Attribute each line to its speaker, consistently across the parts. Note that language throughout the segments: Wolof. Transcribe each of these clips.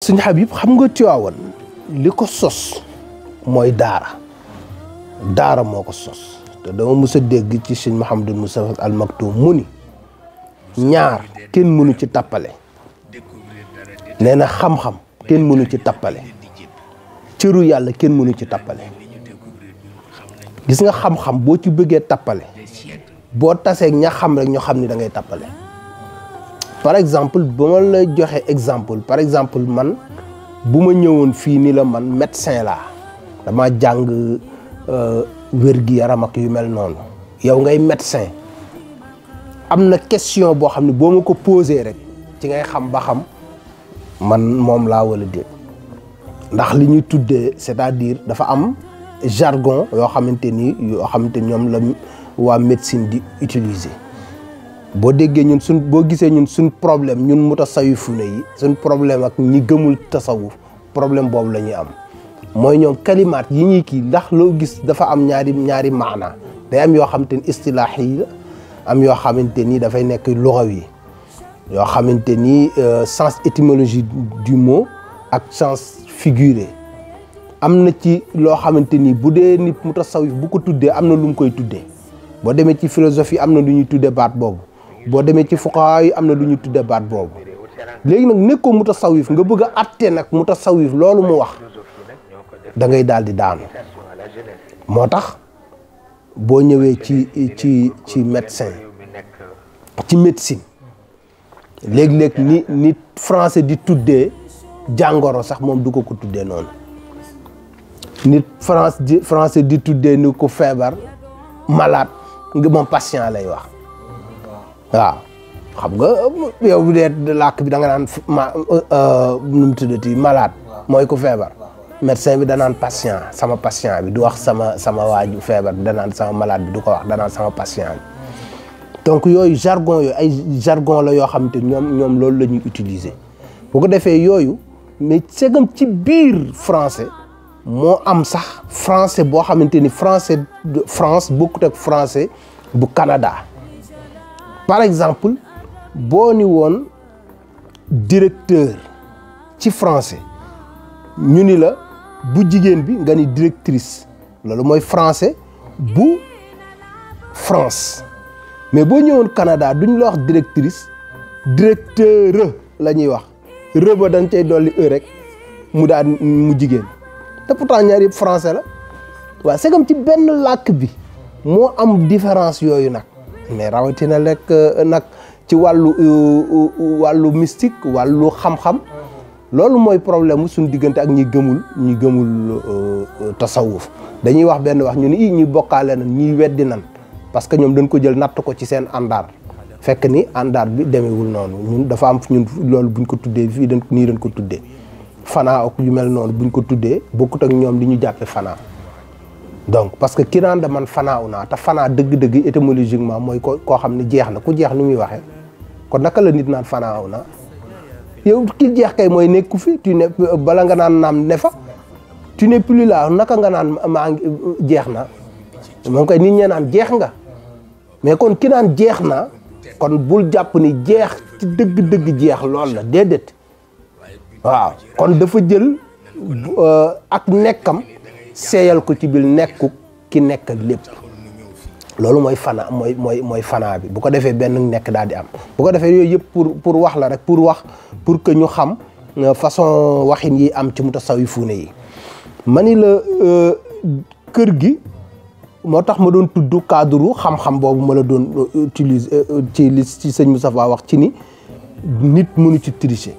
Speaker 1: sëñ Habib xam nga Tiwaawan li ko sos mooy daara moo ko sos te dama mës a dégg ci sëñ Mouhamadou Moustapha Al Maktoum mu ni ñaar kenn mënu ci tappale nee na xam-xam kenn mënu ci tappale cëru yàlla kenn mënu ci tappale gis nga xam-xam boo ci bëggee tappale boo taseeg ña xam rek ñoo xam ni da ngay tappale par exemple ba ma la joxe exemple par exemple man bu ma ñëwoon fii ni la man médecin laa dama jàng wér-gi-yaram ak yu mel noonu yow ngay médecin am na question boo xam ne boo ma ko posé rek ci ngay xam ba xam man moom laa wala déet ndax li ñuy tuddee c'est-à-dire dafa am jargon yoo xamante ni ñoom la waa médecine di utiliser boo déggee ñun boo gisee ñun suñ problème ñun mutasawwifuna yi suñ problème ak ñi gëmul tasawuf problème boobu la ñuy am mooy ñoom kalimaat yi ñuy kii ndax loo gis dafa am ñaari maana day am yoo xamante ni istilaahi yi la am yoo xamante ni dafay nekk lugawi yoo xamante ni sens étymologie du mot ak sens figuré am na ci loo xamante ni bu dee nit mutasawwif bu ko tuddee am na lu mu koy tuddee boo demee ci philosophie am na lu ñuy tuddee baat boobu boo demee ci fuqahaa yi am na lu ñuy tuddee baat boobu léegi nag nekkoo mutasawwif nga bëgg a atte nag mutasawwif loolu mu wax da ngay daal di daanu moo tax boo ñëwee ci médecin ci médecine léeg-léeg ni français di tuddee jàngoro sax moom du ko tuddee noonu nit français di tuddee ni ko feebar malade nga moom patient lay wax waaw xam nga yow bu dee làkk bi da nga naan nu mu tuddati malade mooy ko feebar médecin bi danaan patient sama patient bi du wax sama waaju feebar bi danaan sama malade bi du ko wax danaan sama patient bi donc yooyu jargon yooyu ay jargon la yoo xam te ñoom loolu la ñuy utiliser bu ko defee yooyu mais segam ci biir français moo am sax français boo xamante ni français de France bokkut ak français bu Canada par exemple boo ni woon directeur ci français ñu ni la bu jigéen bi nga ni directrice loolu mooy français bu France mais boo ñëwoon Canada duñ la wax directrice directeur la ñuy wax rëba dañ cay dolli rek mu jigéen te pourtant ñaar yëpp français la waaw c'est comme ci benn làkk bi moo am différence yooyu nag mais rawatina rek nag ci wàllu mystique wàllu xam-xam loolu mooy problème mu suñu diggante ak ñi gëmul tasawuf dañuy wax benn wax ñu ni ñuy bokkaale nan ñuy weddi nan parce que ñoom dañ ko jël natt ko ci seen àndaar fekk ni àndaar bi demeewul noonu ñun dafa am ñun loolu buñ ko tuddee fii dañ ko tuddee fanaa ak yu mel noonu buñ ko tuddee bokkut ak ñoom li ñu jàppe fanaa donc parce que ki naan da man fanaaw naa te fanaa dëgg-dëgg étymologiquement mooy koo xam ne jeex na ku jeex ni muy waxee kon naka la nit naan fanaaw naa yow ki jeex kay mooy nekku fi tu ne bala nga naan naam ne fa tu n'es plus là naka nga naan maa ngi jeex na moom kay nit ñee naan jeex nga mais kon ki naan jeex na kon bul jàpp ni jeex ci dëgg-dëgg jeex lool la déedéet waaw kon dafa jël ak nekkam seeyal ko ci biir nekku ki nekk lépp loolu mooy fanaa mooy fanaa bi bu ko defee benn nekk daal di am bu ko defee yooyu yëpp pour wax la rek pour que ñu xam façon waxin yi am ci mutasawwifuuna yi ma ni la kër gi moo tax ma doon tudd cadre xam-xam boobu ma la doon utiliser ci li ci sëñ Moustapha wax ci ni nit mënu ci tricher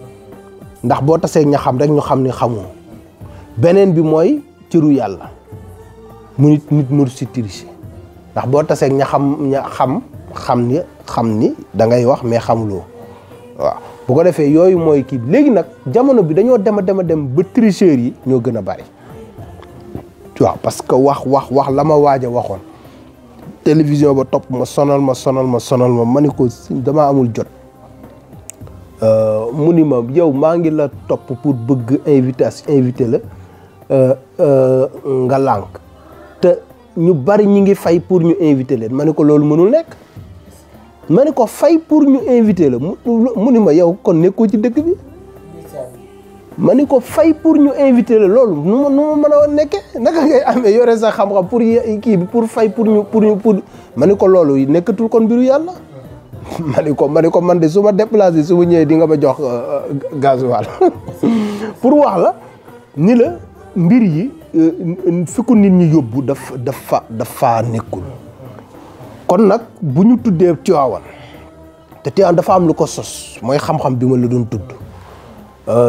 Speaker 1: ndax boo tasee ña xam rek ñu xam ni xamoo beneen bi mooy cëru yàlla nit mënu ci tricher ndax boo tasee ña xam ni da ngay wax mais xamuloo waaw bu ko defee yooyu mooy kii léegi nag jamono bi dañoo dem ba tricheurs yi ñoo gën a bari waaw parce que wax la ma waaj a waxoon télévision ba topp ma sonal ma ni ko damaa amul jot mu ni ma yow maa ngi la topp pour bëgg invité la nga lànk te ñu bari ñi ngi fay pour ñu invité leen ma ni ko loolu mënul nekk ma ni ko fay pour ñu invité la mu ni ma yow kon nekkoo ci dëkk bi ma ni ko fay pour ñu invité la loolu nu ma mën a nekke naka ngay amee yore sa xam-xam pour kii bi pour fay pour ma ni ko loolu nekkatul kon mbiru yàlla ma ni ko man de su ma déplacé su ma ñëwee di nga ma jox gasoil pour wax la ni la mbir yi fi ko nit ñi yóbbu dafa nekkul kon nag bu ñu tuddee Tiwaawan te Tiwaawan dafa am lu ko sos mooy xam-xam bi ma la doon tudd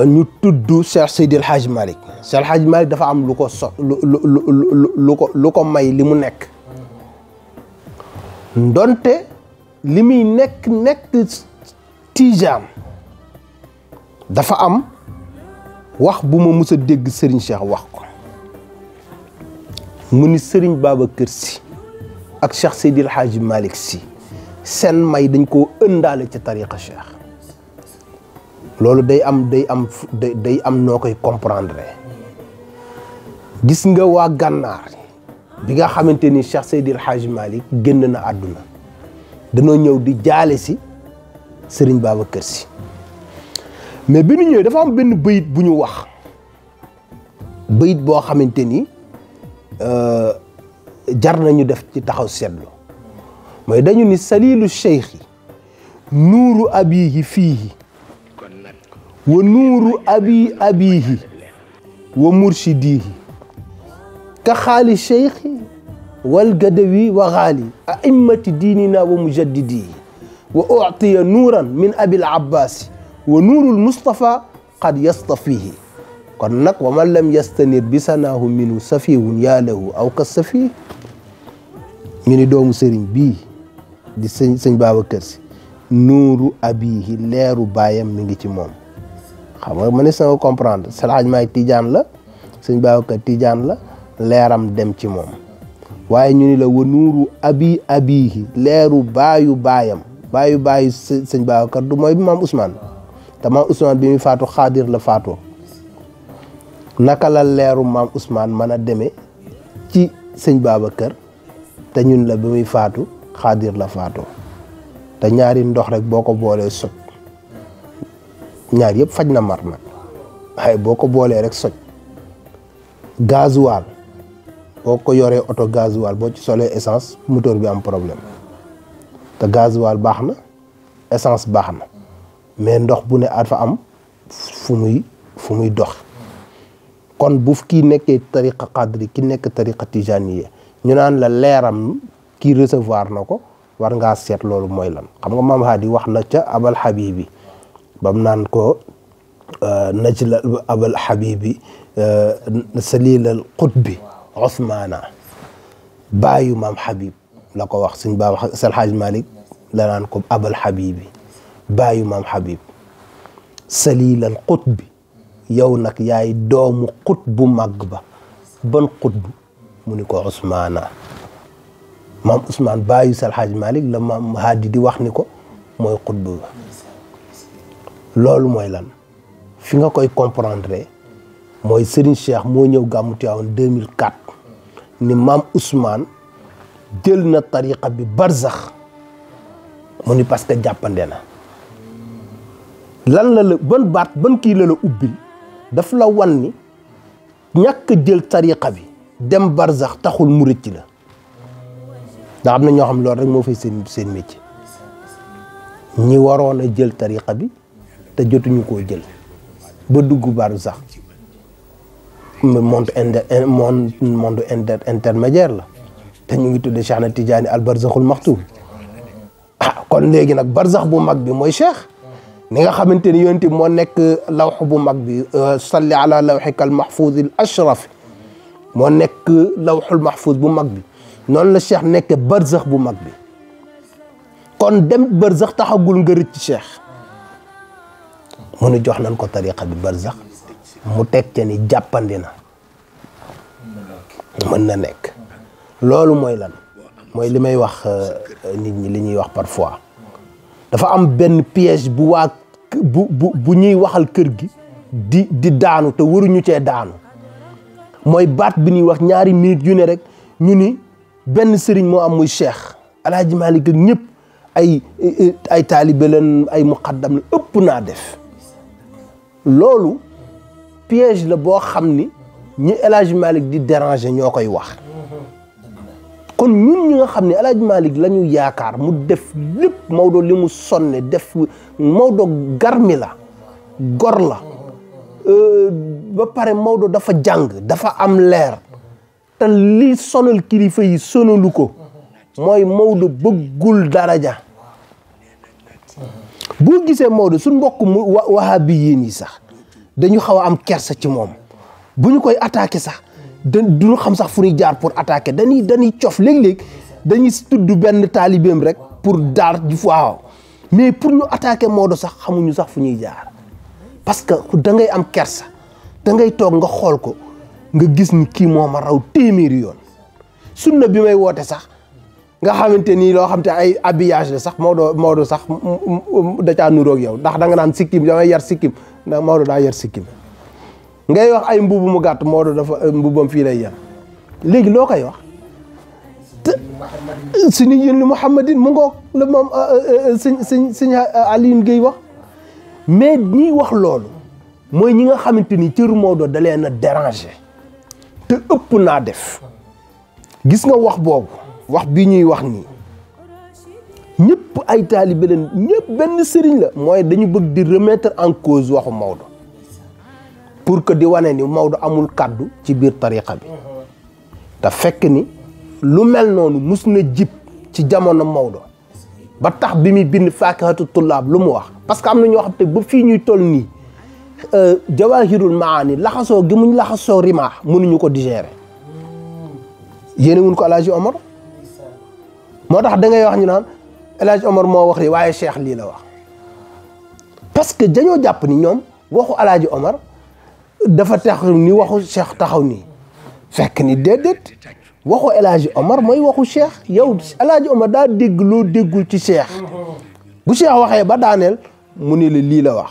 Speaker 1: ñu tudd Cheikh Seydi El Hadj Malick Cheikh El Hadj Malick dafa am lu ko sos lu ko may li mu nekk ndonte li muy nekk Tijaan dafa am wax bu ma mus a dégg Serigne Cheikh wax ko mu ni Serigne Babacar Sy ak Cheikh Seydi El Hadj Malick Sy seen may dañ koo ëndaale ca tariqa Cheikh loolu day am noo koy comprendre gis nga waa gànnaar bi nga xamante ni Cheikh Seydi El Hadj Malick génn na àdduna danoo ñëw di jaale si Serigne Babacar Sy mais bi ñu ñëwee dafa am benn bayit bu ñu wax bayit boo xamante ni jar nañu def ci taxaw seetlu mooy dañu ni salilu cheikhi nuuru abihi fiihi wa nuuru abihi wa murshidihi ka xaali cheikhi wal gadawi wa xaali a'immati diinina wa mujaddidihi wa u'tiya nuuran min abil abbasi wa nuurul Mustafa qad yastafihi kon nag wa man lam yastanir bi sanaahu minu safihun yaa lahu aw ka safih ñu ni doomu sëriñ bii di sëñ Babacar Sy nuuru abihi leeru baayam mi ngi ci moom xam nga ma ne sama comprendre Seydi El Hadji Malick Tidiane la sëñ Babacar Tidiane la leeram dem ci moom waaye ñu ni la wa nuuru abihi leeru baayu baayam sëñ Babacar du mooy bi maam Ousmane te maam Ousmane bi muy faatu xaadir la faatoo naka la leeru maam Ousmane mën a demee ci sëñ Babacar te ñun la bi muy faatu xaadir la faatoo te ñaari ndox rek boo ko boolee soj ñaar yëpp faj na mar nag waaye boo ko boolee rek soj gasoil boo ko yoree oto gasoil boo ci solee essence moteur bi am problème te gasoil baax na essence baax na mais ndox bu ne dafa am fu muy dox kon bu kii nekkee tariqa qadri ki nekk tariqa tijaniya ñu naan la leeram kii recevoir na ko war ngaa seet loolu mooy lan xam nga maam Hadi wax na ca abal habibi bam naan ko najla abal habibi salilal qutbi Ousmana baayu maam Habib la ko wax suñ baa wax Seydi El Hadji Malick la naan ko abal habibi baayu maam Habib salilal qutbi yow nag yaay doomu xut bu màgg ba ban xut bu mu ni ko Ousmana maam Ousmane baayu Seydi El Hadji Malick la maam Hadi di wax ni ko mooy xut bu ba loolu mooy lan fi nga koy comprendre mooy Serigne Cheikh moo ñëw gàmmu Tiwaawan 2004 ni maam Ousmane jël na tariqa bi barzax mu ni parce que jàppande na lan la ban kii la ubbil daf la wan ni ñàkk jël tariqa bi dem barzax taxul mu rëcc la ndax am na ñoo xam loolu rek moo fay seen métier ñi waroon a jël tariqa bi te jotuñu koo jël ba dugg barzax monde intermédiaire la te ñu ngi tudde Cheikh na Tidiane al barzaxul maxtuum kon léegi nag barzax bu mag bi mooy Cheikh ni nga xamante ni yonent bi moo nekk lawx bu mag bi salli ala lawxika al mahfuz al ashraf moo nekk lawxul mahfuz bu mag bi noonu la Cheikh nekk barzax bu mag bi kon dem barzax taxagul nga rëcc Cheikh mu nu jox nañ ko tariqa bi barzax mu teg ca ni jàppandi na mën na nekk loolu mooy lan mooy li may wax nit ñi li ñuy wax parfois dafa am benn piège bu ñuy waxal kër gi di daanu te waruñu cee daanu mooy baat bi ñuy wax ñaari minutes yu ne rek ñu ni benn sëriñ moo am muy Cheikh El Hadji Malick ak ñëpp ay taalibe leen ay muqaddam la ëpp naa def loolu piège la boo xam ni ñi El Hadj Malick di déranger ñoo koy wax kon ñun ñi nga xam ne El Hadj Malick la ñu yaakaar mu def lépp Maodo li mu sonne def Maodo garmi la gor la ba pare Maodo dafa jàng dafa am leer te li sonal kilifa yi sonalu ko mooy Maodo bëggul daraja boo gisee Maodo suñ mbokk mu wahabi yéen yi sax dañu xaw a am kersa ci moom bu ñu koy attaqué sax duñu xam sax fu ñuy jaar pour attaquer dañuy cof léeg-léeg dañuy tudd benn taalibeem rek pour daar ji waaw mais pour ñu attaquer Maodo sax xamuñu sax fu ñuy jaar parce que da ngay am kersa da ngay toog nga xool ko nga gis ni kii moo ma raw téeméeri yoon sunna bi may woote sax nga xamante ni loo xam te ay habillage la sax Maodo sax da caa nuroog yow ndax da nga naan sikkim damay yar sikkim ndax Maodo daa yar sikkim ngay wax ay mbubu mu gàtt Maodo dafa mbubam fii lay yem léegi loo koy wax te suñu yéen Muhammadin mu ngoog la moom sëñ Alioune Guèye wax mais ñiy wax loolu mooy ñi nga xamante ni cëru Maodo da leen a déranger te ëpp naa def gis nga wax boobu wax bii ñuy wax nii ñëpp ay taalibe leen ñëpp benn sëriñ la mooy dañu bëgg di remettre en cause waxu Maodo pour que di wane ni Maodo amul kàddu ci biir tariqa bi te fekk ni lu mel noonu mus na jib ci jamono Maodo ba tax bi muy bind faakihatu tullaab lu mu wax parce que am na ñoo xam te ba fii ñuy toll nii jawahirul maani laxasoo gi muñ laxasoo rimaax mënuñu ko digérer yéene wuñ ko El Hadj Omar moo tax da ngay wax ñu naan El Hadj Omar moo wax li waaye Cheikh lii la wax parce que dañoo jàpp ni ñoom waxu El Hadj Omar dafa taxaw ni waxu Cheikh taxaw nii fekk ni déedéet waxu El Hadj Omar mooy waxu Cheikh yow El Hadj Omar daa dégg loo déggul ci Cheikh bu Cheikh waxee ba daaneel mu ni la lii la wax